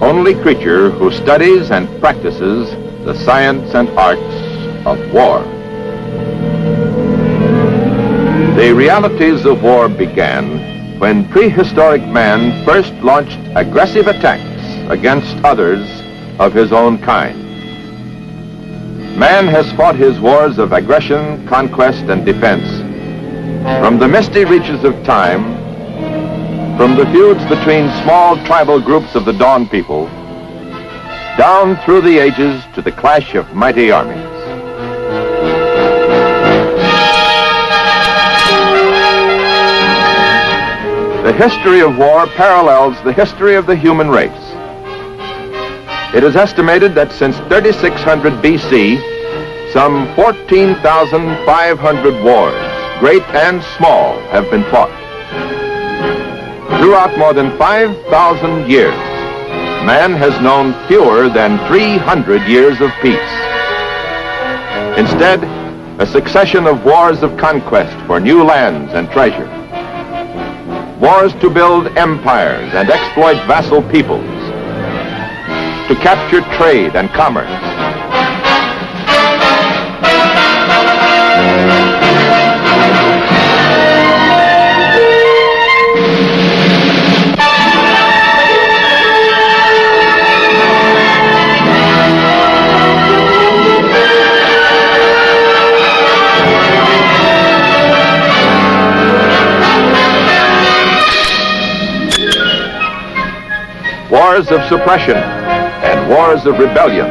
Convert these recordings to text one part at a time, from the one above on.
only creature who studies and practices the science and arts of war. The realities of war began when prehistoric man first launched aggressive attacks against others of his own kind. Man has fought his wars of aggression, conquest, and defense from the misty reaches of time, from the feuds between small tribal groups of the Dawn people, down through the ages to the clash of mighty armies. The history of war parallels the history of the human race. It is estimated that since 3600 BC, some 14,500 wars, great and small, have been fought. Throughout more than 5,000 years, man has known fewer than 300 years of peace. Instead, a succession of wars of conquest for new lands and treasure. Wars to build empires and exploit vassal peoples, to capture trade and commerce. Wars of suppression and wars of rebellion.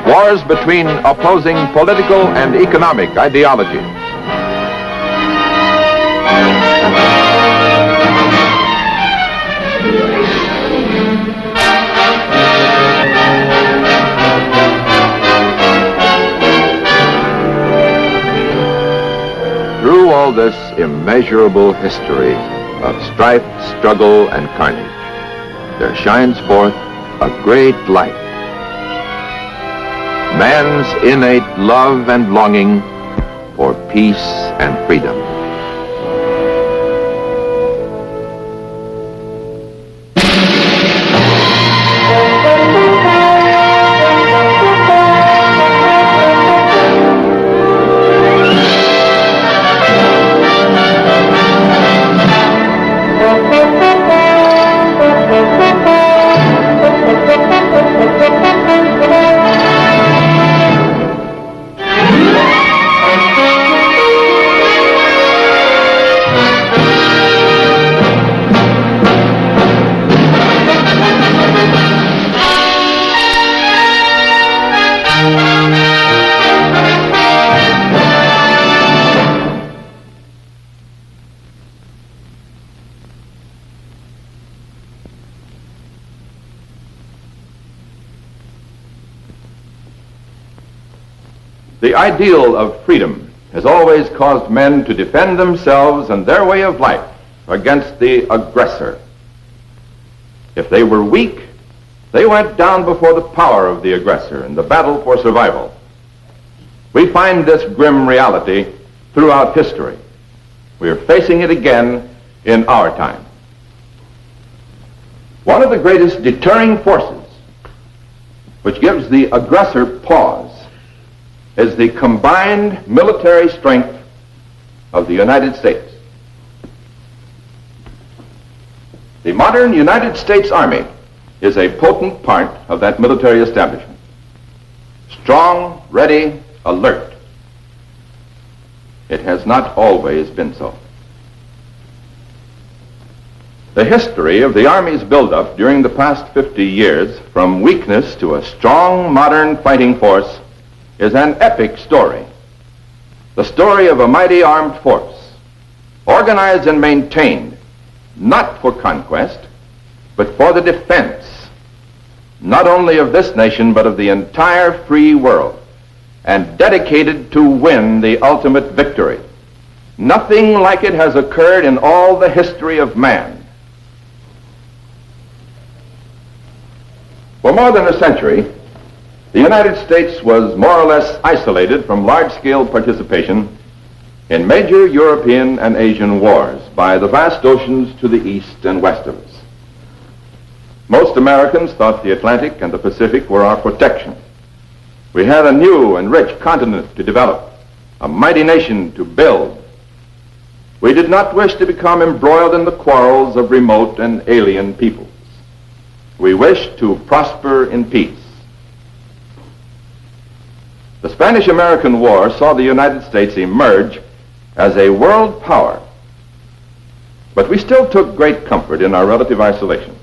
Wars between opposing political and economic ideologies. Through all this immeasurable history of strife, struggle, and carnage, there shines forth a great light. Man's innate love and longing for peace and freedom. The ideal of freedom has always caused men to defend themselves and their way of life against the aggressor. If they were weak, they went down before the power of the aggressor in the battle for survival. We find this grim reality throughout history. We are facing it again in our time. One of the greatest deterring forces which gives the aggressor pause is the combined military strength of the United States. The modern United States Army is a potent part of that military establishment. Strong, ready, alert. It has not always been so. The history of the Army's buildup during the past 50 years, from weakness to a strong, modern fighting force, is an epic story. The story of a mighty armed force, organized and maintained, not for conquest, but for the defense, not only of this nation, but of the entire free world, and dedicated to win the ultimate victory. Nothing like it has occurred in all the history of man. For more than a century, the United States was more or less isolated from large-scale participation in major European and Asian wars by the vast oceans to the east and west of us. Most Americans thought the Atlantic and the Pacific were our protection. We had a new and rich continent to develop, a mighty nation to build. We did not wish to become embroiled in the quarrels of remote and alien peoples. We wished to prosper in peace. The Spanish-American War saw the United States emerge as a world power, but we still took great comfort in our relative isolation.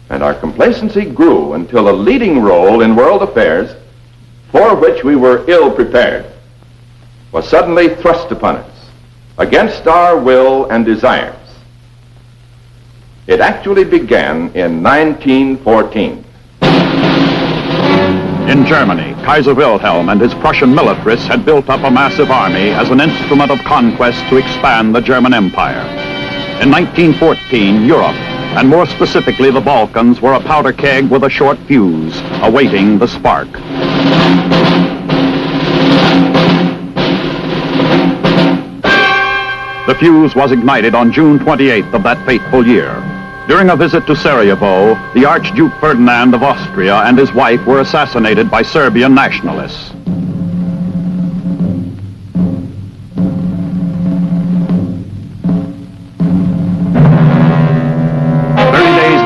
And our complacency grew until a leading role in world affairs, for which we were ill prepared, was suddenly thrust upon us, against our will and desires. It actually began in 1914. In Germany, Kaiser Wilhelm and his Prussian militarists had built up a massive army as an instrument of conquest to expand the German Empire. In 1914, Europe, and more specifically the Balkans, were a powder keg with a short fuse, awaiting the spark. The fuse was ignited on June 28th of that fateful year. During a visit to Sarajevo, the Archduke Ferdinand of Austria and his wife were assassinated by Serbian nationalists.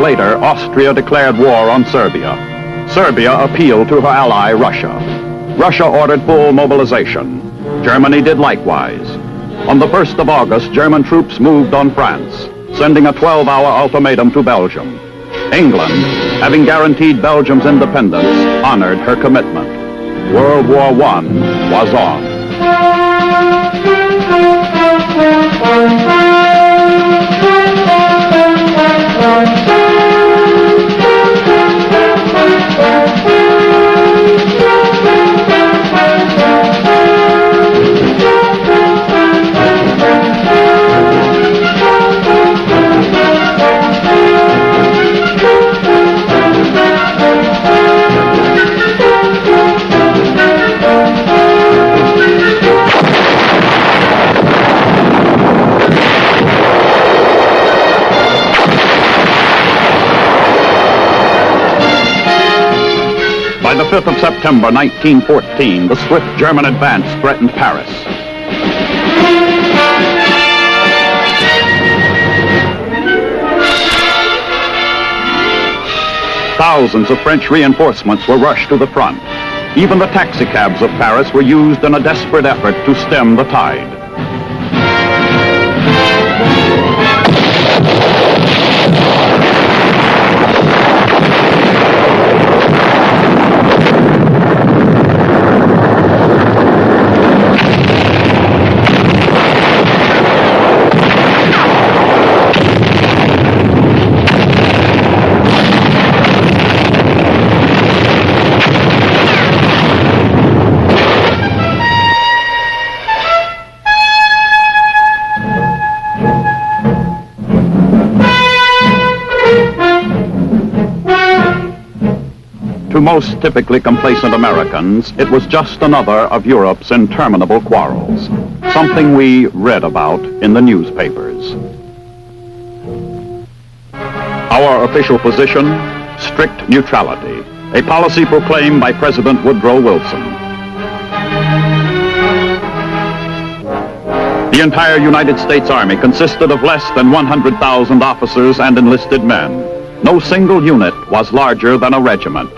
Later, Austria declared war on Serbia. Serbia appealed to her ally, Russia. Russia ordered full mobilization. Germany did likewise. On the 1st of August, German troops moved on France, sending a 12-hour ultimatum to Belgium. England, having guaranteed Belgium's independence, honored her commitment. World War I was on. By the 5th of September 1914, the swift German advance threatened Paris. Thousands of French reinforcements were rushed to the front. Even the taxicabs of Paris were used in a desperate effort to stem the tide. To most typically complacent Americans, it was just another of Europe's interminable quarrels, something we read about in the newspapers. Our official position, strict neutrality, a policy proclaimed by President Woodrow Wilson. The entire United States Army consisted of less than 100,000 officers and enlisted men. No single unit was larger than a regiment.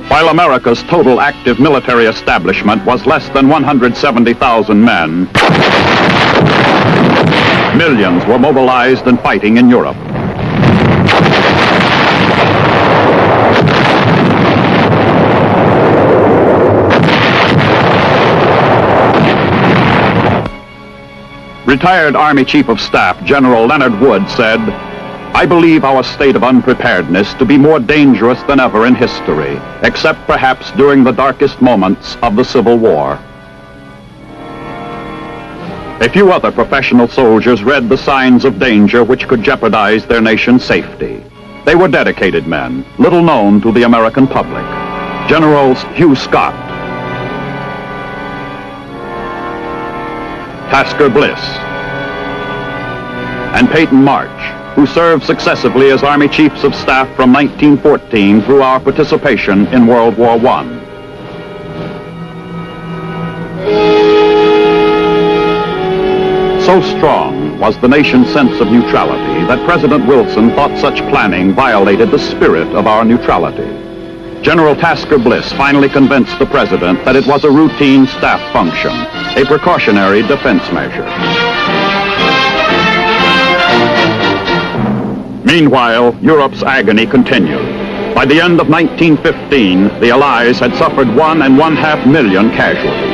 While America's total active military establishment was less than 170,000 men, millions were mobilized and fighting in Europe. Retired Army Chief of Staff General Leonard Wood said, "I believe our state of unpreparedness to be more dangerous than ever in history, except perhaps during the darkest moments of the Civil War." A few other professional soldiers read the signs of danger which could jeopardize their nation's safety. They were dedicated men, little known to the American public. Generals Hugh Scott, Tasker Bliss, and Peyton March, who served successively as Army Chiefs of Staff from 1914 through our participation in World War I. So strong was the nation's sense of neutrality that President Wilson thought such planning violated the spirit of our neutrality. General Tasker Bliss finally convinced the President that it was a routine staff function, a precautionary defense measure. Meanwhile, Europe's agony continued. By the end of 1915, the Allies had suffered 1.5 million casualties.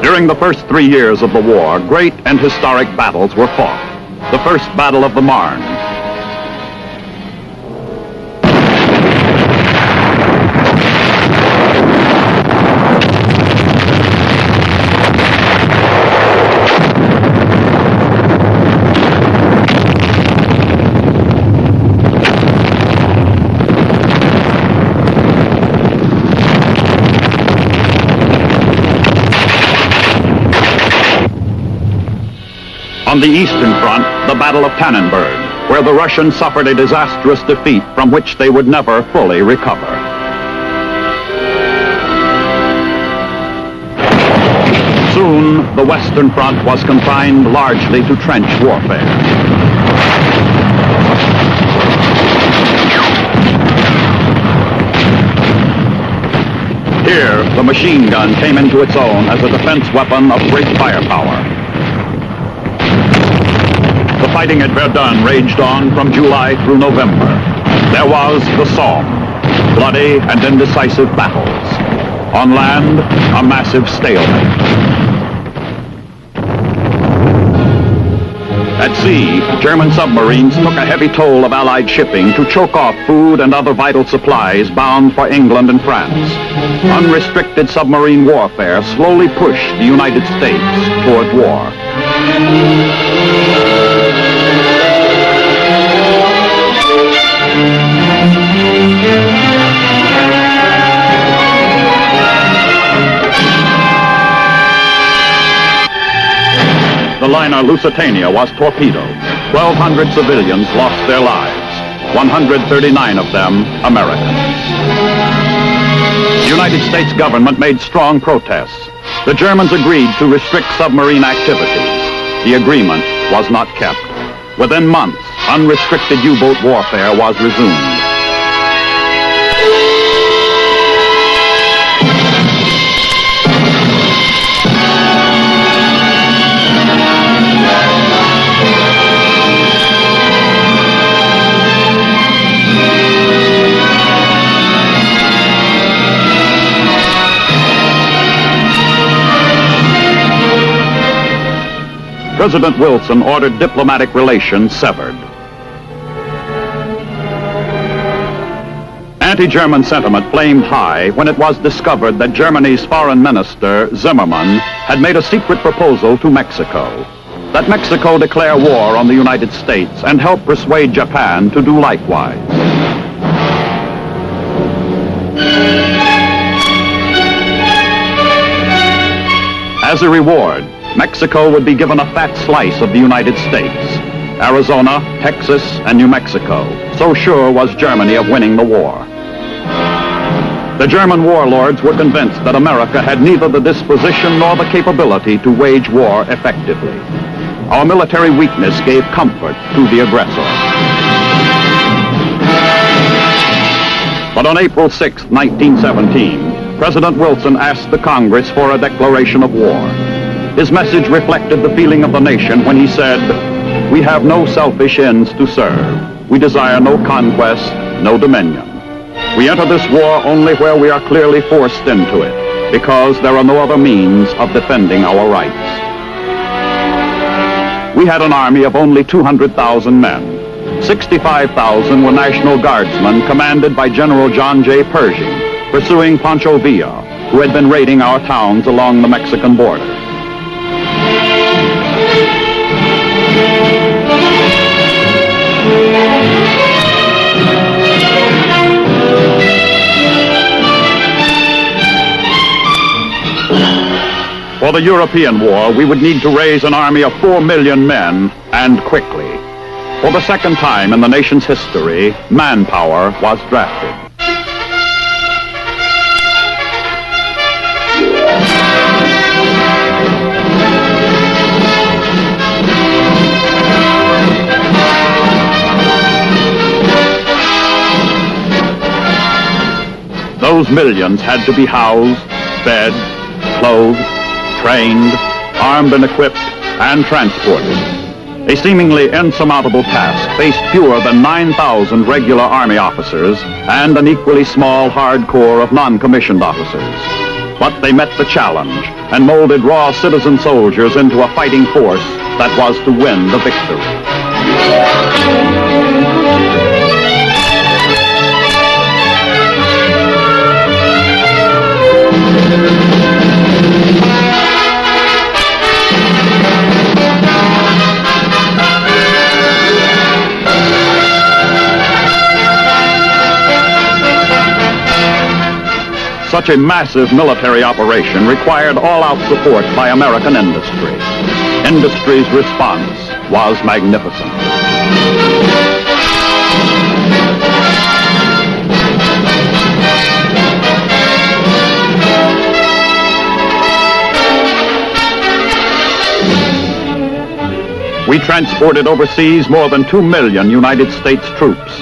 During the first 3 years of the war, great and historic battles were fought. The First Battle of the Marne, on the Eastern Front, the Battle of Tannenberg, where the Russians suffered a disastrous defeat from which they would never fully recover. Soon, the Western Front was confined largely to trench warfare. Here, the machine gun came into its own as a defense weapon of great firepower. The fighting at Verdun raged on from July through November. There was the Somme, bloody and indecisive battles. On land, a massive stalemate. At sea, German submarines took a heavy toll of Allied shipping to choke off food and other vital supplies bound for England and France. Unrestricted submarine warfare slowly pushed the United States toward war. The liner Lusitania was torpedoed. 1,200 civilians lost their lives, 139 of them Americans. The United States government made strong protests. The Germans agreed to restrict submarine activities. The agreement was not kept. Within months, unrestricted U-boat warfare was resumed. President Wilson ordered diplomatic relations severed. Anti-German sentiment flamed high when it was discovered that Germany's foreign minister, Zimmermann, had made a secret proposal to Mexico, that Mexico declare war on the United States and help persuade Japan to do likewise. As a reward, Mexico would be given a fat slice of the United States. Arizona, Texas, and New Mexico. So sure was Germany of winning the war. The German warlords were convinced that America had neither the disposition nor the capability to wage war effectively. Our military weakness gave comfort to the aggressor. But on April 6, 1917, President Wilson asked the Congress for a declaration of war. His message reflected the feeling of the nation when he said, "We have no selfish ends to serve. We desire no conquest, no dominion. We enter this war only where we are clearly forced into it, because there are no other means of defending our rights." We had an army of only 200,000 men. 65,000 were National Guardsmen commanded by General John J. Pershing, pursuing Pancho Villa, who had been raiding our towns along the Mexican border. For the European war, we would need to raise an army of 4 million men, and quickly. For the second time in the nation's history, manpower was drafted. Those millions had to be housed, fed, clothed, trained, armed and equipped, and transported. A seemingly insurmountable task faced fewer than 9,000 regular Army officers and an equally small hard corps of non-commissioned officers. But they met the challenge and molded raw citizen soldiers into a fighting force that was to win the victory. Such a massive military operation required all-out support by American industry. Industry's response was magnificent. We transported overseas more than 2 million United States troops.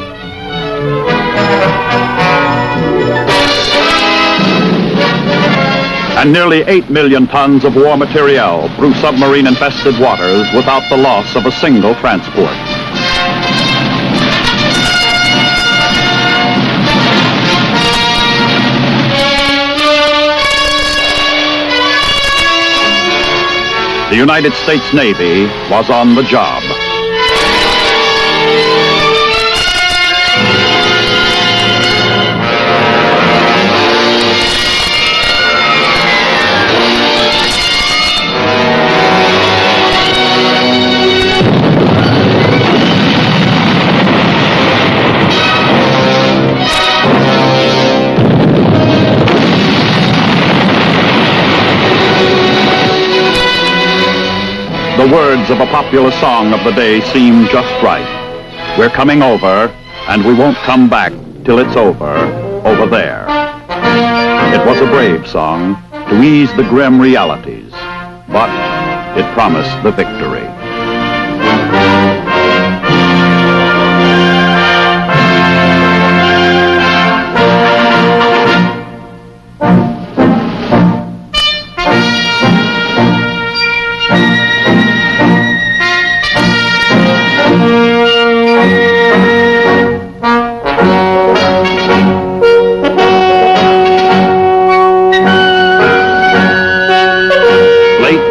And nearly 8 million tons of war materiel through submarine-infested waters without the loss of a single transport. The United States Navy was on the job. The words of a popular song of the day seem just right. We're coming over, and we won't come back till it's over there. It was a brave song to ease the grim realities, but it promised the victory.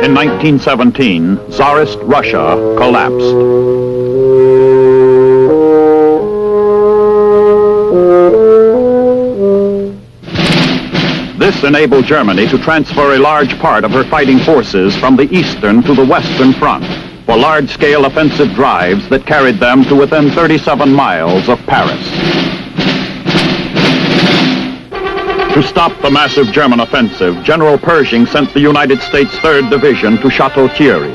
In 1917, Tsarist Russia collapsed. This enabled Germany to transfer a large part of her fighting forces from the eastern to the western front for large-scale offensive drives that carried them to within 37 miles of Paris. To stop the massive German offensive, General Pershing sent the United States 3rd Division to Château-Thierry.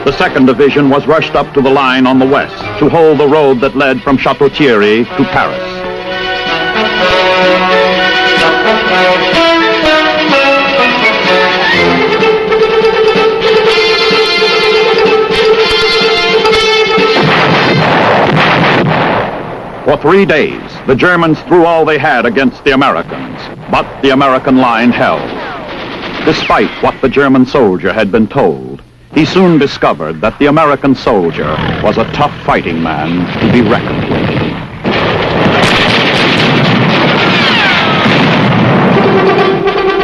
The 2nd Division was rushed up to the line on the west to hold the road that led from Château-Thierry to Paris. For 3 days, the Germans threw all they had against the Americans, but the American line held. Despite what the German soldier had been told, he soon discovered that the American soldier was a tough fighting man to be reckoned with.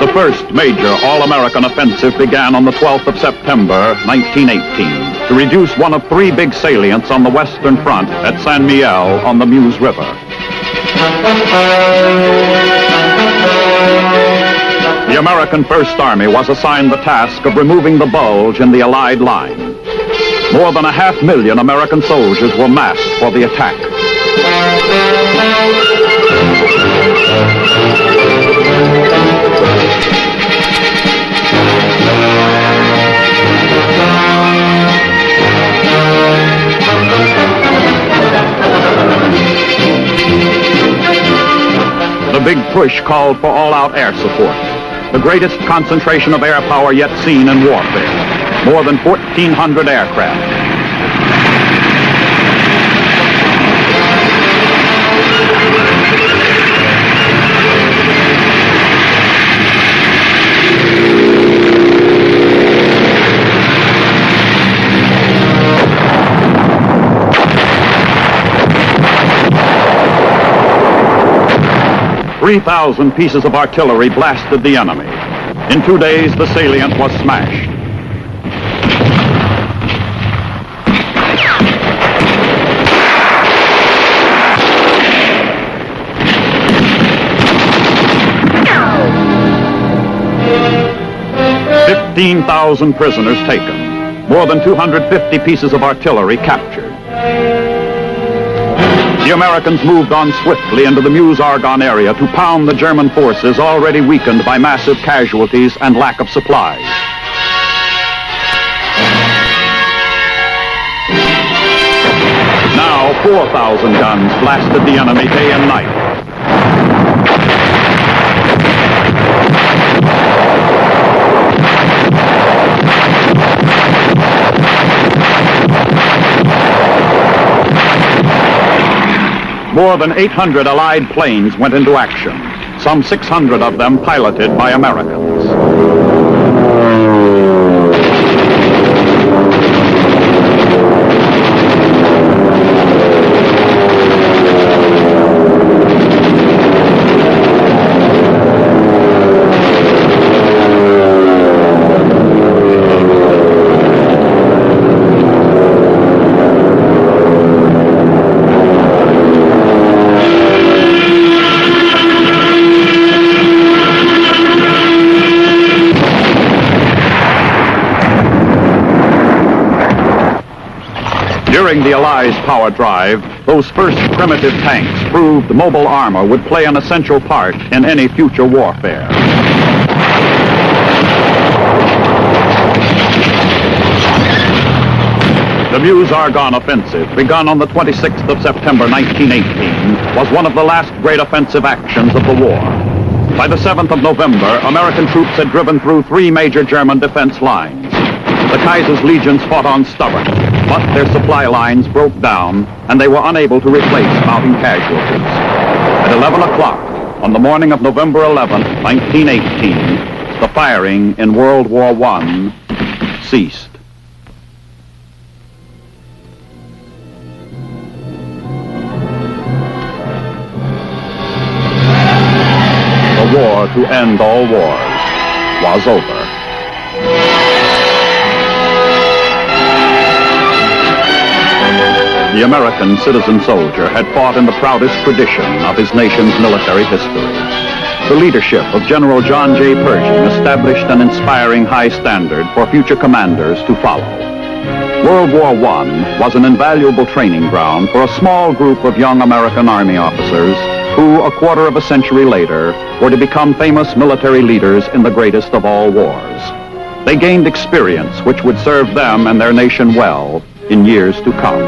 The first major all-American offensive began on the 12th of September, 1918, to reduce one of 3 big salients on the western front at Saint Mihiel on the Meuse River. The American First Army was assigned the task of removing the bulge in the Allied line. More than 500,000 American soldiers were massed for the attack. big push called for all-out air support, the greatest concentration of air power yet seen in warfare. More than 1,400 aircraft. 3,000 pieces of artillery blasted the enemy. In 2 days, the salient was smashed. "15,000 prisoners taken. More than 250 pieces of artillery captured." The Americans moved on swiftly into the Meuse-Argonne area to pound the German forces already weakened by massive casualties and lack of supplies. Now 4,000 guns blasted the enemy day and night. More than 800 Allied planes went into action, some 600 of them piloted by Americans. During the Allies' power drive, those first primitive tanks proved mobile armor would play an essential part in any future warfare. The Meuse-Argonne offensive, begun on the 26th of September 1918, was one of the last great offensive actions of the war. By the 7th of November, American troops had driven through 3 major German defense lines. The Kaiser's legions fought on stubborn, but their supply lines broke down, and they were unable to replace mounting casualties. At 11 o'clock on the morning of November 11th, 1918, the firing in World War I ceased. The war to end all wars was over. The American citizen soldier had fought in the proudest tradition of his nation's military history. The leadership of General John J. Pershing established an inspiring high standard for future commanders to follow. World War I was an invaluable training ground for a small group of young American Army officers who, a quarter of a century later, were to become famous military leaders in the greatest of all wars. They gained experience which would serve them and their nation well in years to come.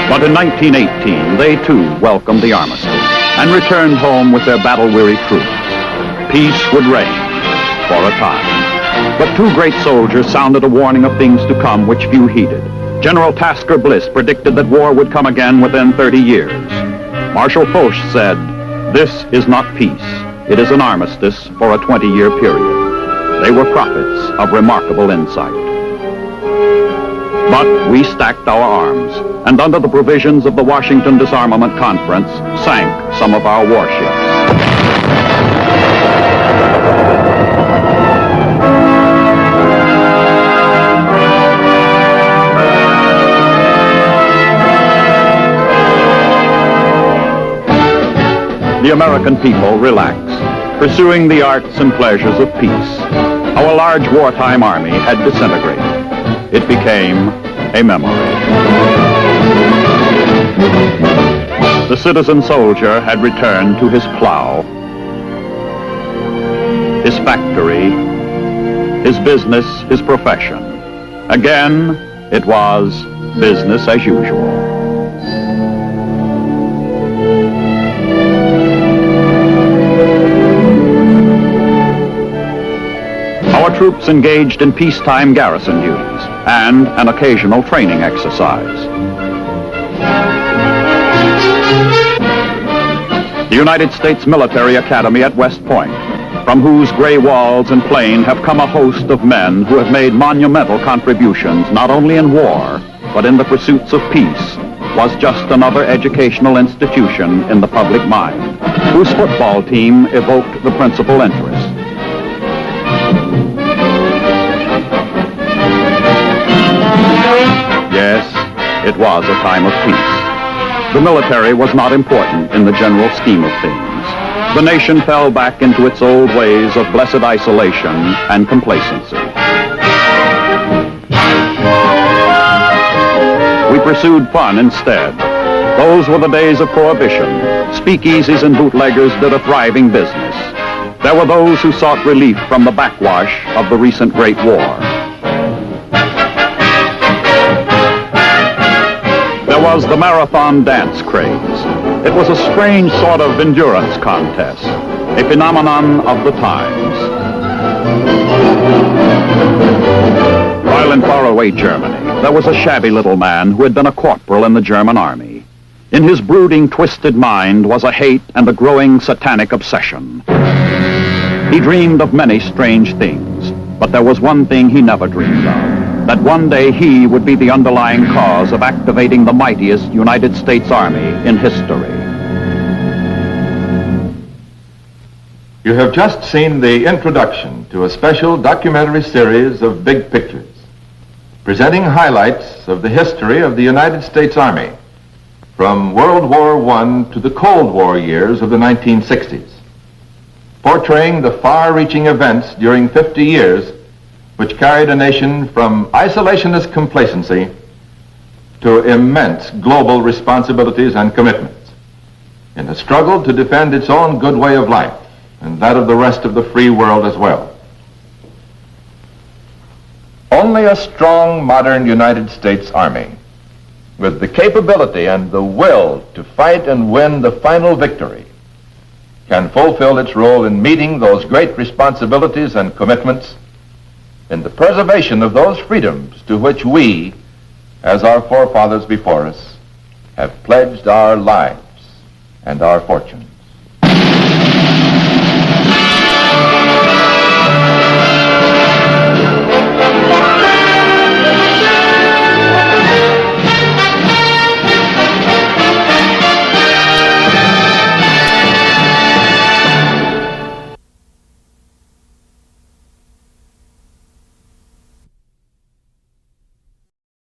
But in 1918, they too welcomed the armistice and returned home with their battle-weary troops. Peace would reign for a time. But 2 great soldiers sounded a warning of things to come which few heeded. General Tasker Bliss predicted that war would come again within 30 years. Marshal Foch said, "This is not peace. It is an armistice for a 20-year period." They were prophets of remarkable insight. But we stacked our arms, and under the provisions of the Washington Disarmament Conference, sank some of our warships. The American people relaxed, pursuing the arts and pleasures of peace. Our large wartime army had disintegrated. It became a memory. The citizen soldier had returned to his plow, his factory, his business, his profession. Again, It was business as usual. Our troops engaged in peacetime garrison duties and an occasional training exercise. The United States Military Academy at West Point, from whose gray walls and plain have come a host of men who have made monumental contributions not only in war, but in the pursuits of peace, was just another educational institution in the public mind, whose football team evoked the principal interest. Yes, it was a time of peace. The military was not important in the general scheme of things. The nation fell back into its old ways of blessed isolation and complacency. We pursued fun instead. Those were the days of prohibition. Speakeasies and bootleggers did a thriving business. There were those who sought relief from the backwash of the recent Great War. There was the marathon dance craze. It was a strange sort of endurance contest, a phenomenon of the times. While in faraway Germany, there was a shabby little man who had been a corporal in the German army. In his brooding, twisted mind was a hate and a growing satanic obsession. He dreamed of many strange things, but there was one thing he never dreamed of. That one day he would be the underlying cause of activating the mightiest United States Army in history. You have just seen the introduction to a special documentary series of Big Pictures, presenting highlights of the history of the United States Army from World War I to the Cold War years of the 1960s, portraying the far-reaching events during 50 years which carried a nation from isolationist complacency to immense global responsibilities and commitments in a struggle to defend its own good way of life and that of the rest of the free world as well. Only a strong, modern United States Army with the capability and the will to fight and win the final victory can fulfill its role in meeting those great responsibilities and commitments in the preservation of those freedoms to which we, as our forefathers before us, have pledged our lives and our fortunes.